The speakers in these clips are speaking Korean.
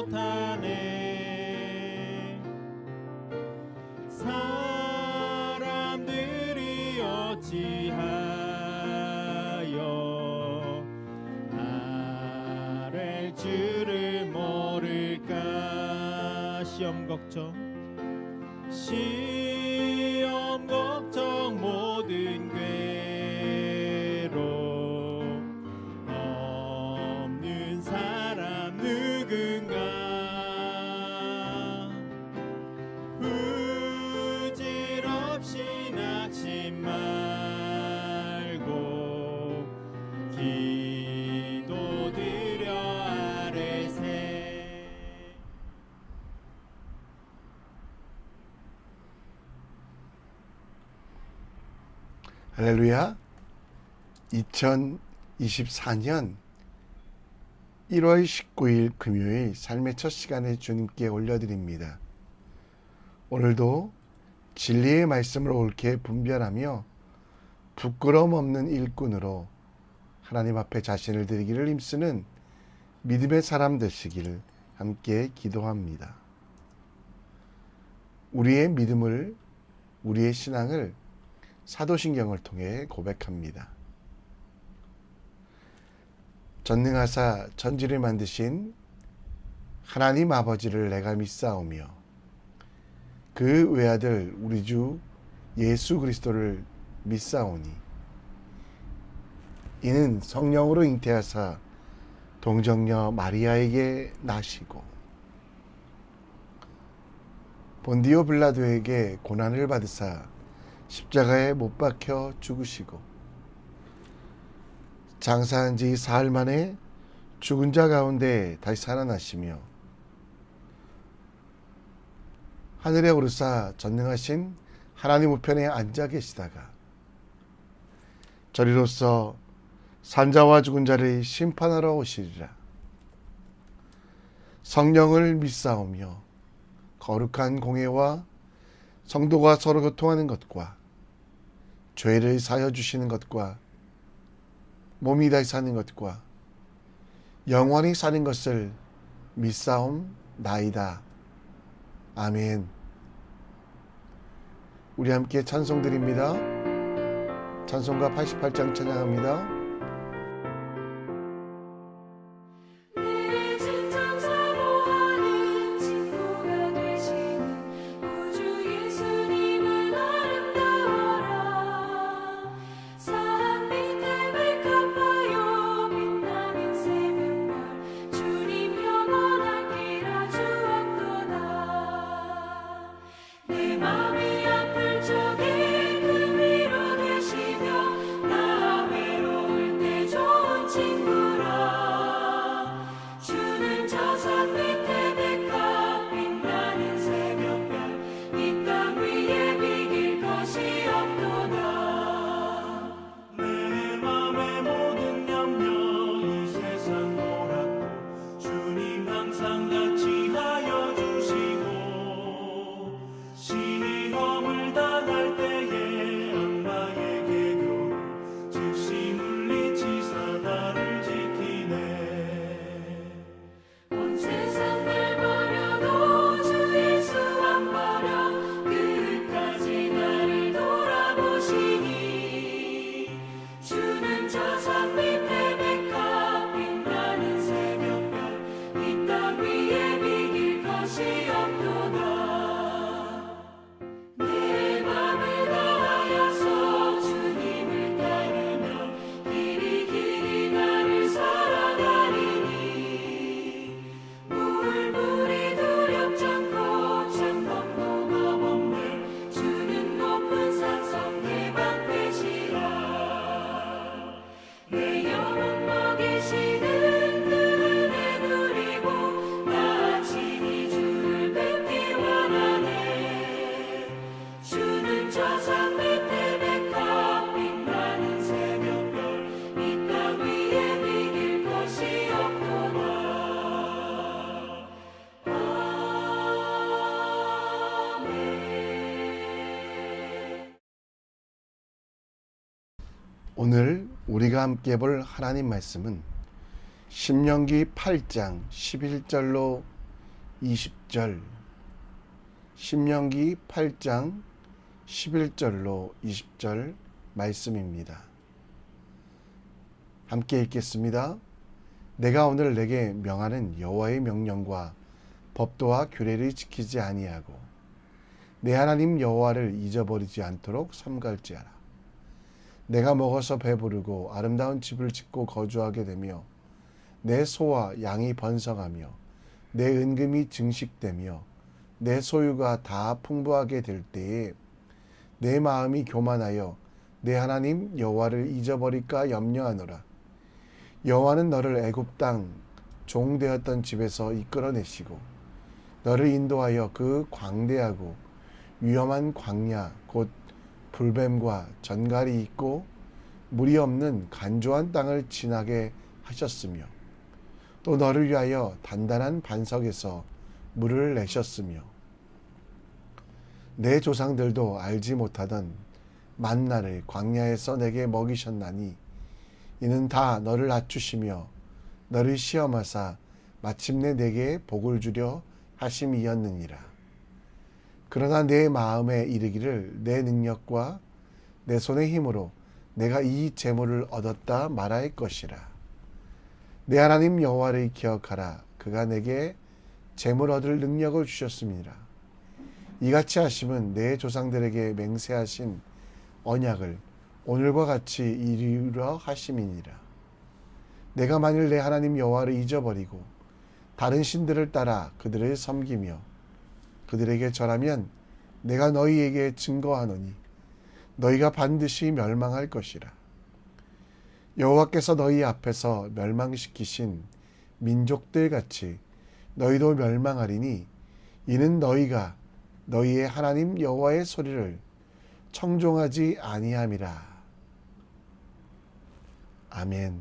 못하네. 사람들이 어찌하여 아랠 줄을 모를까. 시험 걱정 모든 괴로움 없는 사람 누군가. 부질없이 낙심 말고 기도드려 아뢰세. 할렐루야. 2024년 1월 19일 금요일 삶의 첫 시간에 주님께 올려드립니다. 오늘도 진리의 말씀을 옳게 분별하며 부끄러움 없는 일꾼으로 하나님 앞에 자신을 드리기를 힘쓰는 믿음의 사람 되시기를 함께 기도합니다. 우리의 믿음을, 우리의 신앙을 사도신경을 통해 고백합니다. 전능하사 천지를 만드신 하나님 아버지를 내가 믿사오며 그 외아들 우리 주 예수 그리스도를 믿사오니 이는 성령으로 잉태하사 동정녀 마리아에게 나시고 본디오 빌라도에게 고난을 받으사 십자가에 못 박혀 죽으시고 장사한 지 사흘 만에 죽은 자 가운데 다시 살아나시며 하늘에 오르사 전능하신 하나님 우편에 앉아 계시다가 저리로서 산자와 죽은 자를 심판하러 오시리라. 성령을 믿사오며 거룩한 공회와 성도가 서로 교통하는 것과 죄를 사하여 주시는 것과 몸이 다시 사는 것과 영원히 사는 것을 믿사옵나이다. 아멘. 우리 함께 찬송 드립니다. 찬송가 88장 찬양합니다. 오늘 우리가 함께 볼 하나님 말씀은 신명기 8장 11절로 20절, 신명기 8장 11절로 20절 말씀입니다. 함께 읽겠습니다. 내가 오늘 내게 명하는 여호와의 명령과 법도와 규례를 지키지 아니하고 내 하나님 여호와를 잊어버리지 않도록 삼갈지어라. 내가 먹어서 배부르고 아름다운 집을 짓고 거주하게 되며 내 소와 양이 번성하며 내 은금이 증식되며 내 소유가 다 풍부하게 될 때에 내 마음이 교만하여 내 하나님 여호와를 잊어버릴까 염려하노라. 여호와는 너를 애굽 땅 종되었던 집에서 이끌어내시고 너를 인도하여 그 광대하고 위험한 광야 곧 불뱀과 전갈이 있고 물이 없는 간조한 땅을 지나게 하셨으며 또 너를 위하여 단단한 반석에서 물을 내셨으며 내 조상들도 알지 못하던 만나를 광야에서 내게 먹이셨나니 이는 다 너를 낮추시며 너를 시험하사 마침내 내게 복을 주려 하심이었느니라. 그러나 내 마음에 이르기를 내 능력과 내 손의 힘으로 내가 이 재물을 얻었다 말할 것이라. 내 하나님 여호와를 기억하라. 그가 내게 재물 얻을 능력을 주셨습니다. 이같이 하심은 내 조상들에게 맹세하신 언약을 오늘과 같이 이루려 하심이니라. 내가 만일 내 하나님 여호와를 잊어버리고 다른 신들을 따라 그들을 섬기며 그들에게 절하면 내가 너희에게 증거하노니 너희가 반드시 멸망할 것이라. 여호와께서 너희 앞에서 멸망시키신 민족들 같이 너희도 멸망하리니 이는 너희가 너희의 하나님 여호와의 소리를 청종하지 아니함이라. 아멘.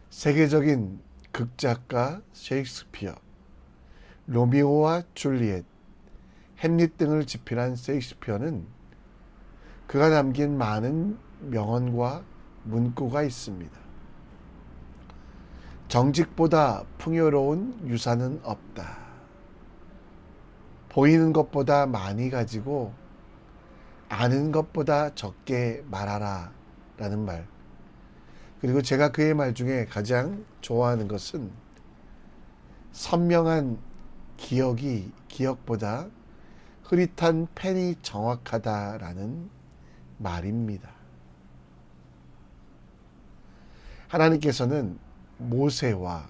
세계적인 극작가 셰익스피어, 로미오와 줄리엣, 햄릿 등을 집필한 셰익스피어는 그가 남긴 많은 명언과 문구가 있습니다. 정직보다 풍요로운 유산은 없다. 보이는 것보다 많이 가지고 아는 것보다 적게 말하라 라는 말. 그리고 제가 그의 말 중에 가장 좋아하는 것은 선명한 기억보다 흐릿한 펜이 정확하다라는 말입니다. 하나님께서는 모세와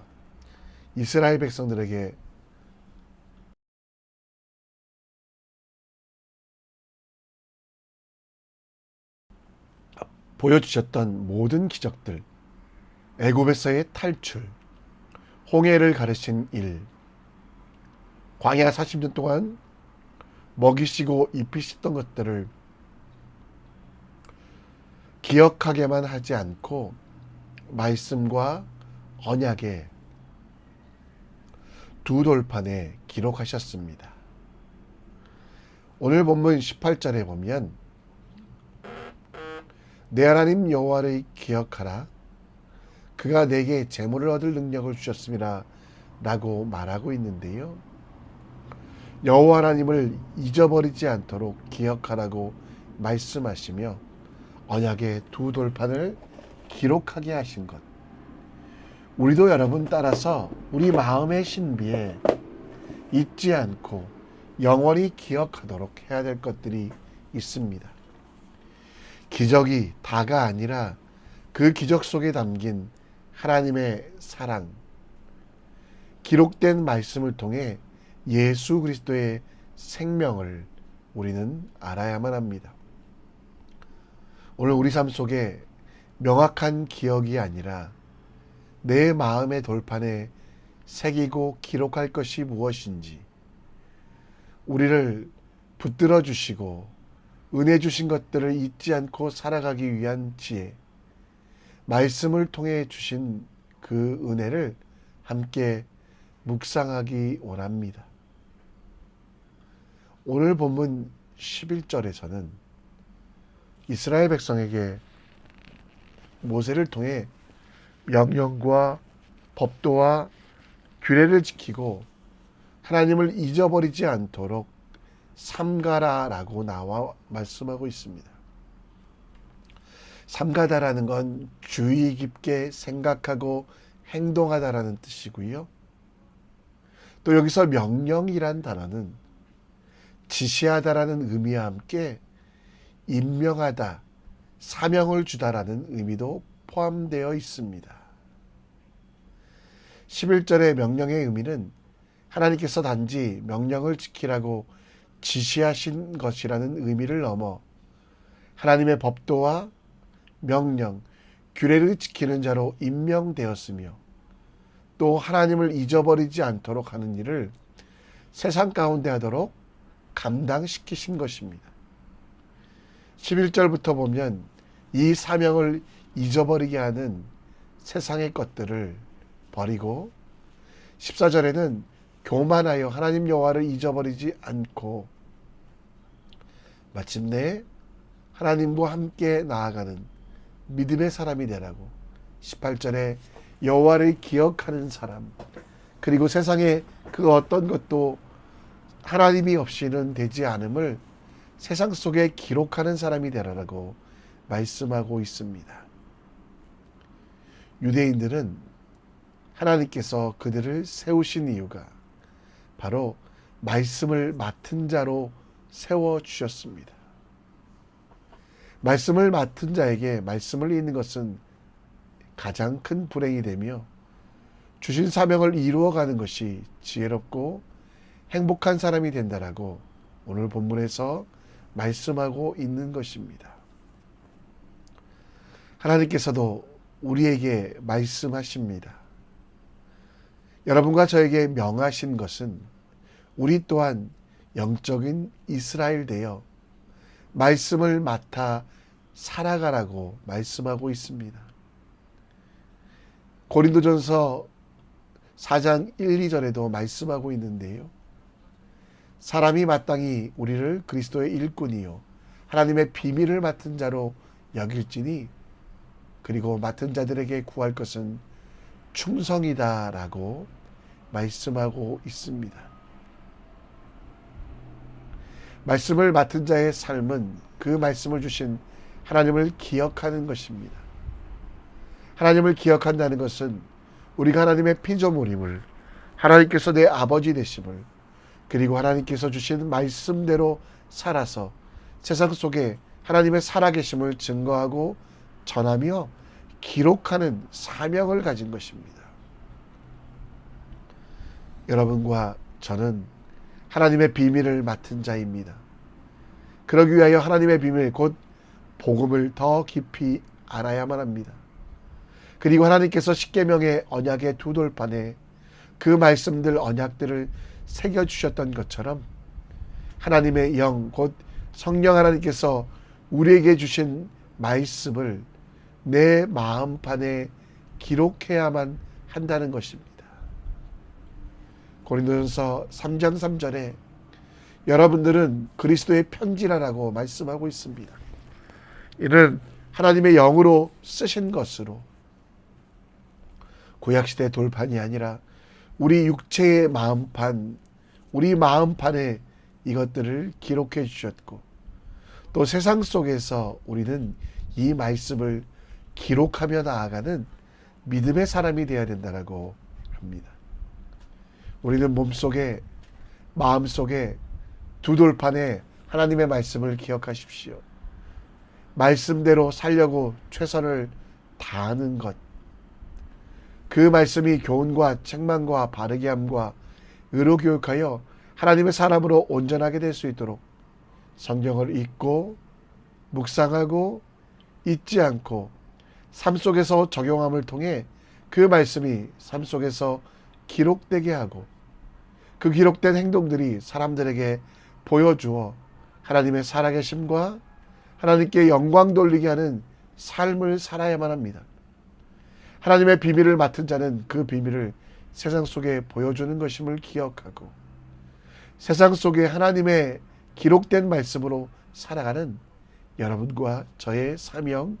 이스라엘 백성들에게 보여주셨던 모든 기적들, 애굽에서의 탈출, 홍해를 가르친 일, 광야 40년 동안 먹이시고 입히셨던 것들을 기억하게만 하지 않고 말씀과 언약의 두 돌판에 기록하셨습니다. 오늘 본문 18절에 보면 내 하나님 여호와를 기억하라. 그가 내게 재물을 얻을 능력을 주셨습니다. 라고 말하고 있는데요. 여호와 하나님을 잊어버리지 않도록 기억하라고 말씀하시며 언약의 두 돌판을 기록하게 하신 것. 우리도 여러분 따라서 우리 마음의 신비에 잊지 않고 영원히 기억하도록 해야 될 것들이 있습니다. 기적이 다가 아니라 그 기적 속에 담긴 하나님의 사랑, 기록된 말씀을 통해 예수 그리스도의 생명을 우리는 알아야만 합니다. 오늘 우리 삶 속에 명확한 기억이 아니라 내 마음의 돌판에 새기고 기록할 것이 무엇인지, 우리를 붙들어 주시고 은혜 주신 것들을 잊지 않고 살아가기 위한 지혜, 말씀을 통해 주신 그 은혜를 함께 묵상하기 원합니다. 오늘 본문 11절에서는 이스라엘 백성에게 모세를 통해 명령과 법도와 규례를 지키고 하나님을 잊어버리지 않도록 삼가라라고 나와 말씀하고 있습니다. 삼가다라는 건 주의 깊게 생각하고 행동하다라는 뜻이고요. 또 여기서 명령이란 단어는 지시하다라는 의미와 함께 임명하다, 사명을 주다라는 의미도 포함되어 있습니다. 11절의 명령의 의미는 하나님께서 단지 명령을 지키라고 지시하신 것이라는 의미를 넘어 하나님의 법도와 명령, 규례를 지키는 자로 임명되었으며 또 하나님을 잊어버리지 않도록 하는 일을 세상 가운데 하도록 감당시키신 것입니다. 11절부터 보면 이 사명을 잊어버리게 하는 세상의 것들을 버리고 14절에는 교만하여 하나님 여호와를 잊어버리지 않고 마침내 하나님과 함께 나아가는 믿음의 사람이 되라고 18절에 여호와를 기억하는 사람, 그리고 세상에 그 어떤 것도 하나님이 없이는 되지 않음을 세상 속에 기록하는 사람이 되라고 말씀하고 있습니다. 유대인들은 하나님께서 그들을 세우신 이유가 바로 말씀을 맡은 자로 세워주셨습니다. 말씀을 맡은 자에게 말씀을 읽는 것은 가장 큰 불행이 되며 주신 사명을 이루어가는 것이 지혜롭고 행복한 사람이 된다라고 오늘 본문에서 말씀하고 있는 것입니다. 하나님께서도 우리에게 말씀하십니다. 여러분과 저에게 명하신 것은 우리 또한 영적인 이스라엘 되어 말씀을 맡아 살아가라고 말씀하고 있습니다. 고린도전서 4장 1, 2절에도 말씀하고 있는데요. 사람이 마땅히 우리를 그리스도의 일꾼이요 하나님의 비밀을 맡은 자로 여길지니 그리고 맡은 자들에게 구할 것은 충성이다라고 말씀하고 있습니다. 말씀을 맡은 자의 삶은 그 말씀을 주신 하나님을 기억하는 것입니다. 하나님을 기억한다는 것은 우리가 하나님의 피조물임을, 하나님께서 내 아버지 되심을, 그리고 하나님께서 주신 말씀대로 살아서 세상 속에 하나님의 살아계심을 증거하고 전하며 기록하는 사명을 가진 것입니다. 여러분과 저는 하나님의 비밀을 맡은 자입니다. 그러기 위하여 하나님의 비밀 곧 복음을 더 깊이 알아야만 합니다. 그리고 하나님께서 십계명의 언약의 두 돌판에 그 말씀들 언약들을 새겨주셨던 것처럼 하나님의 영 곧 성령 하나님께서 우리에게 주신 말씀을 내 마음판에 기록해야만 한다는 것입니다. 고린도전서 3장 3절에 여러분들은 그리스도의 편지라라고 말씀하고 있습니다. 이는 하나님의 영으로 쓰신 것으로 구약시대 돌판이 아니라 우리 육체의 마음판, 우리 마음판에 이것들을 기록해 주셨고 또 세상 속에서 우리는 이 말씀을 기록하며 나아가는 믿음의 사람이 되어야 된다고 합니다. 우리는 몸속에, 마음속에 두 돌판에 하나님의 말씀을 기억하십시오. 말씀대로 살려고 최선을 다하는 것, 그 말씀이 교훈과 책망과 바르게 함과 의로 교육하여 하나님의 사람으로 온전하게 될 수 있도록 성경을 읽고 묵상하고 잊지 않고 삶 속에서 적용함을 통해 그 말씀이 삶 속에서 기록되게 하고 그 기록된 행동들이 사람들에게 보여주어 하나님의 살아계심과 하나님께 영광 돌리게 하는 삶을 살아야만 합니다. 하나님의 비밀을 맡은 자는 그 비밀을 세상 속에 보여주는 것임을 기억하고 세상 속에 하나님의 기록된 말씀으로 살아가는 여러분과 저의 사명,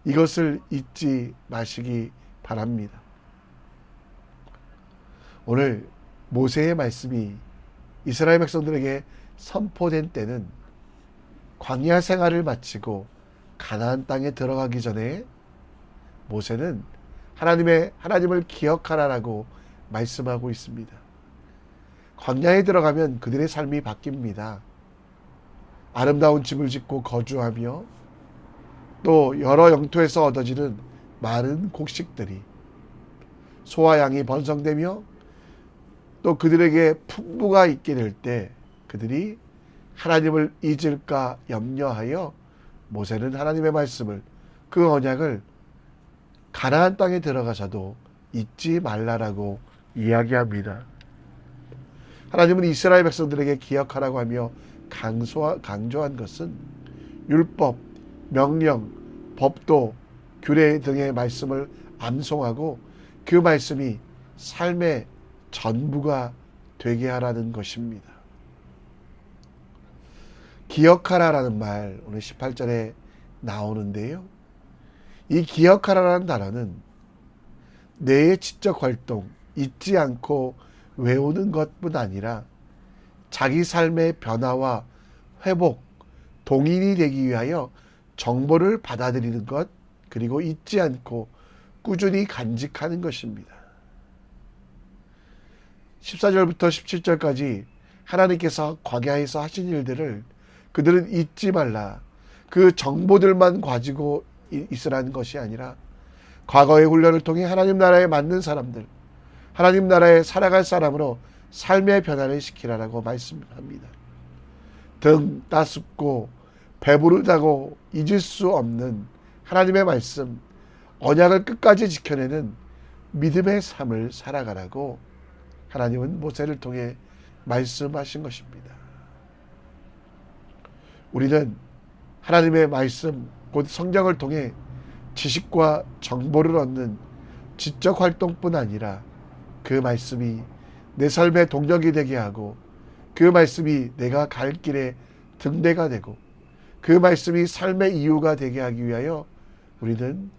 이것을 잊지 마시기 바랍니다. 오늘 모세의 말씀이 이스라엘 백성들에게 선포된 때는 광야 생활을 마치고 가나안 땅에 들어가기 전에 모세는 하나님을 기억하라라고 말씀하고 있습니다. 광야에 들어가면 그들의 삶이 바뀝니다. 아름다운 집을 짓고 거주하며 또 여러 영토에서 얻어지는 많은 곡식들이 소와 양이 번성되며 또 그들에게 풍부가 있게 될 때 그들이 하나님을 잊을까 염려하여 모세는 하나님의 말씀을, 그 언약을 가나안 땅에 들어가서도 잊지 말라라고 이야기합니다. 하나님은 이스라엘 백성들에게 기억하라고 하며 강조한 것은 율법, 명령, 법도, 규례 등의 말씀을 암송하고 그 말씀이 삶의 전부가 되게 하라는 것입니다. 기억하라라는 말 오늘 18절에 나오는데요. 이 기억하라라는 단어는 뇌의 지적 활동, 잊지 않고 외우는 것뿐 아니라 자기 삶의 변화와 회복, 동인이 되기 위하여 정보를 받아들이는 것, 그리고 잊지 않고 꾸준히 간직하는 것입니다. 14절부터 17절까지 하나님께서 광야에서 하신 일들을 그들은 잊지 말라, 그 정보들만 가지고 있으라는 것이 아니라 과거의 훈련을 통해 하나님 나라에 맞는 사람들, 하나님 나라에 살아갈 사람으로 삶의 변화를 시키라라고 말씀합니다. 등 따숩고 배부르다고 잊을 수 없는 하나님의 말씀, 언약을 끝까지 지켜내는 믿음의 삶을 살아가라고 하나님은 모세를 통해 말씀하신 것입니다. 우리는 하나님의 말씀, 곧 성경을 통해 지식과 정보를 얻는 지적 활동뿐 아니라 그 말씀이 내 삶의 동력이 되게 하고 그 말씀이 내가 갈 길의 등대가 되고 그 말씀이 삶의 이유가 되게 하기 위하여 우리는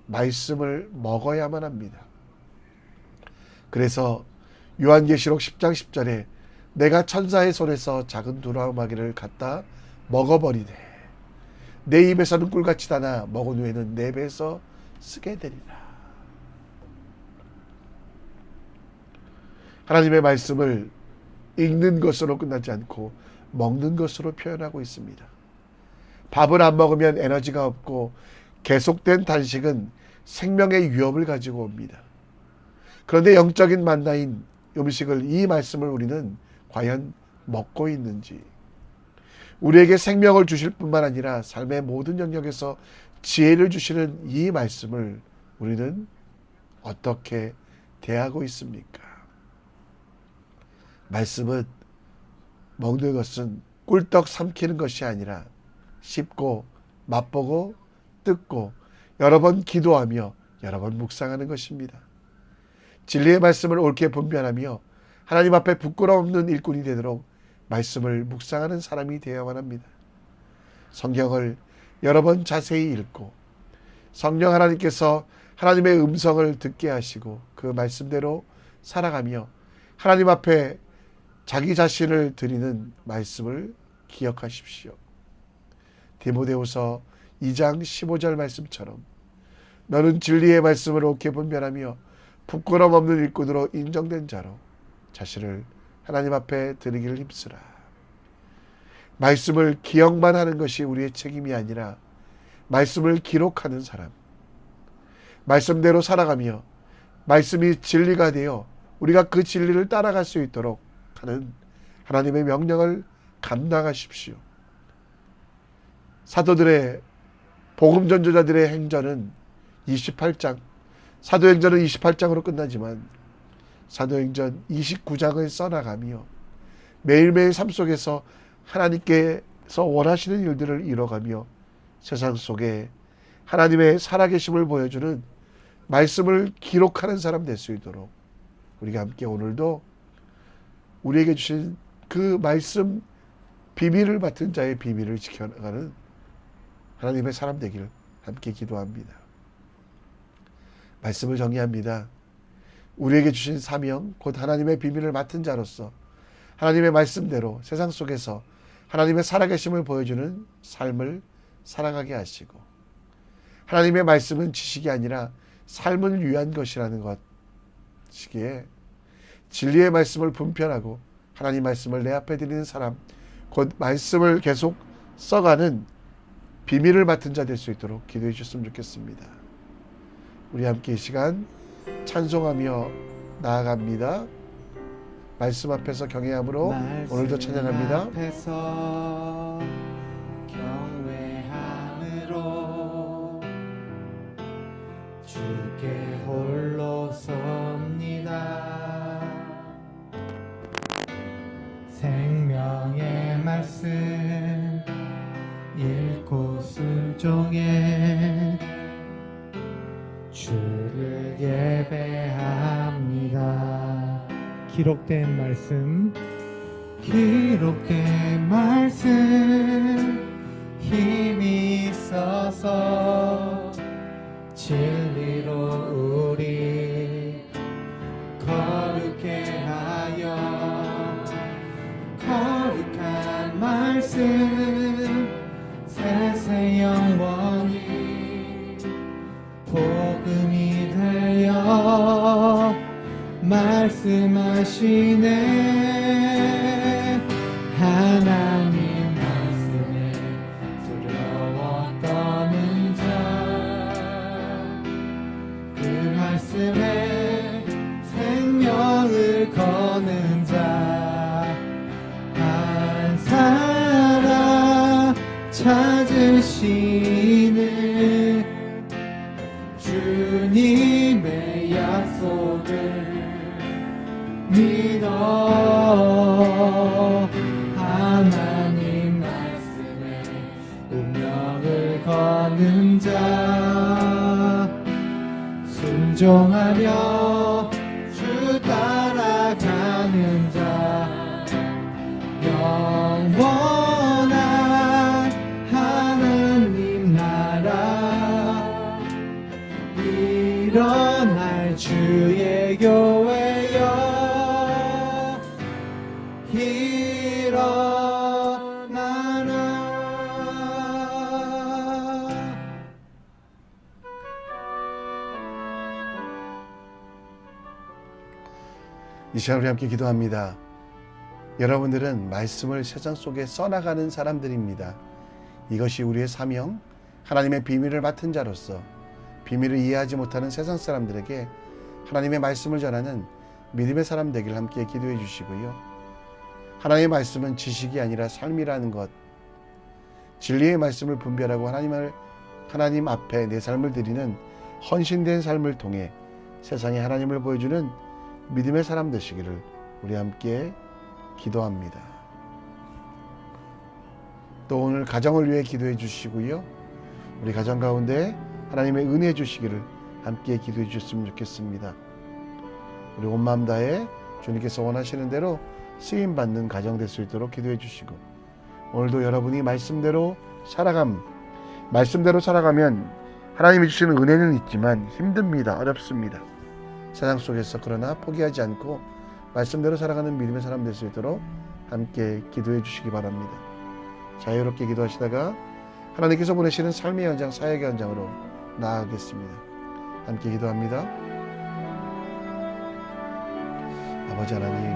말씀을 먹어야만 합니다. 그래서 요한계시록 10장 10절에 내가 천사의 손에서 작은 두루마기를 갖다 먹어버리되 내 입에서는 꿀같이 다나 먹은 후에는 내 배에서 쓰게 되리라. 하나님의 말씀을 읽는 것으로 끝나지 않고 먹는 것으로 표현하고 있습니다. 밥을 안 먹으면 에너지가 없고 계속된 단식은 생명의 위협을 가지고 옵니다. 그런데 영적인 만나인 음식을, 이 말씀을 우리는 과연 먹고 있는지, 우리에게 생명을 주실 뿐만 아니라 삶의 모든 영역에서 지혜를 주시는 이 말씀을 우리는 어떻게 대하고 있습니까? 말씀은 먹는 것은 꿀떡 삼키는 것이 아니라 씹고 맛보고 뜯고 여러 번 기도하며 여러 번 묵상하는 것입니다. 진리의 말씀을 옳게 분별하며 하나님 앞에 부끄러움 없는 일꾼이 되도록 말씀을 묵상하는 사람이 되어야만 합니다. 성경을 여러 번 자세히 읽고 성령 하나님께서 하나님의 음성을 듣게 하시고 그 말씀대로 살아가며 하나님 앞에 자기 자신을 드리는 말씀을 기억하십시오. 디모데후서 2장 15절 말씀처럼 너는 진리의 말씀을 옳게 분별하며 부끄럼 없는 일꾼으로 인정된 자로 자신을 하나님 앞에 드리기를 힘쓰라. 말씀을 기억만 하는 것이 우리의 책임이 아니라 말씀을 기록하는 사람, 말씀대로 살아가며 말씀이 진리가 되어 우리가 그 진리를 따라갈 수 있도록 하는 하나님의 명령을 감당하십시오. 사도들의, 복음 전도자들의 행전은 28장, 사도행전은 28장으로 끝나지만 사도행전 29장을 써나가며 매일매일 삶 속에서 하나님께서 원하시는 일들을 이뤄가며 세상 속에 하나님의 살아계심을 보여주는 말씀을 기록하는 사람 될 수 있도록 우리가 함께 오늘도 우리에게 주신 그 말씀 비밀을 맡은 자의 비밀을 지켜나가는 하나님의 사람 되기를 함께 기도합니다. 말씀을 정리합니다. 우리에게 주신 사명, 곧 하나님의 비밀을 맡은 자로서 하나님의 말씀대로 세상 속에서 하나님의 살아계심을 보여주는 삶을 살아가게 하시고, 하나님의 말씀은 지식이 아니라 삶을 위한 것이라는 것이기에 진리의 말씀을 분편하고 하나님 말씀을 내 앞에 드리는 사람, 곧 말씀을 계속 써가는 비밀을 맡은 자 될 수 있도록 기도해 주셨으면 좋겠습니다. 우리 함께 이 시간 찬송하며 나아갑니다. 말씀 앞에서 경외함으로 오늘도 찬양합니다. 앞에서 경외함으로 주께 홀로 섭니다. 생명의 말씀 읽고 순종해 주를 예배합니다. 기록된 말씀 힘이 있어서 진리로 우리 거룩해 하여 거룩한 말씀 세세 영원히 복음이 되어 말씀하시네. 하나님 말씀에 두려워 떠는 자, 그 말씀에 생명을 거는 자, 한 사람 찾으시는 주님의 약속을 믿어. 하나님 말씀에 운명을 거는 자, 순종하며 주 따라가는 자, 영원한 하나님 나라 일어날 주의 교회여 일어나라. 이 시간 우리 함께 기도합니다. 여러분들은 말씀을 세상 속에 써나가는 사람들입니다. 이것이 우리의 사명, 하나님의 비밀을 맡은 자로서 비밀을 이해하지 못하는 세상 사람들에게 하나님의 말씀을 전하는 믿음의 사람 되길 함께 기도해 주시고요. 하나님의 말씀은 지식이 아니라 삶이라는 것, 진리의 말씀을 분별하고 하나님 앞에 내 삶을 드리는 헌신된 삶을 통해 세상에 하나님을 보여주는 믿음의 사람 되시기를 우리 함께 기도합니다. 또 오늘 가정을 위해 기도해 주시고요. 우리 가정 가운데 하나님의 은혜 주시기를 함께 기도해 주셨으면 좋겠습니다. 우리 온 마음 다해 주님께서 원하시는 대로 쓰임받는 가정 될 수 있도록 기도해 주시고, 오늘도 여러분이 말씀대로 살아가면 하나님이 주시는 은혜는 있지만 힘듭니다. 어렵습니다. 세상 속에서 그러나 포기하지 않고 말씀대로 살아가는 믿음의 사람 될 수 있도록 함께 기도해 주시기 바랍니다. 자유롭게 기도하시다가 하나님께서 보내시는 삶의 현장, 사역의 현장으로 나아가겠습니다. 함께 기도합니다. 아버지 하나님,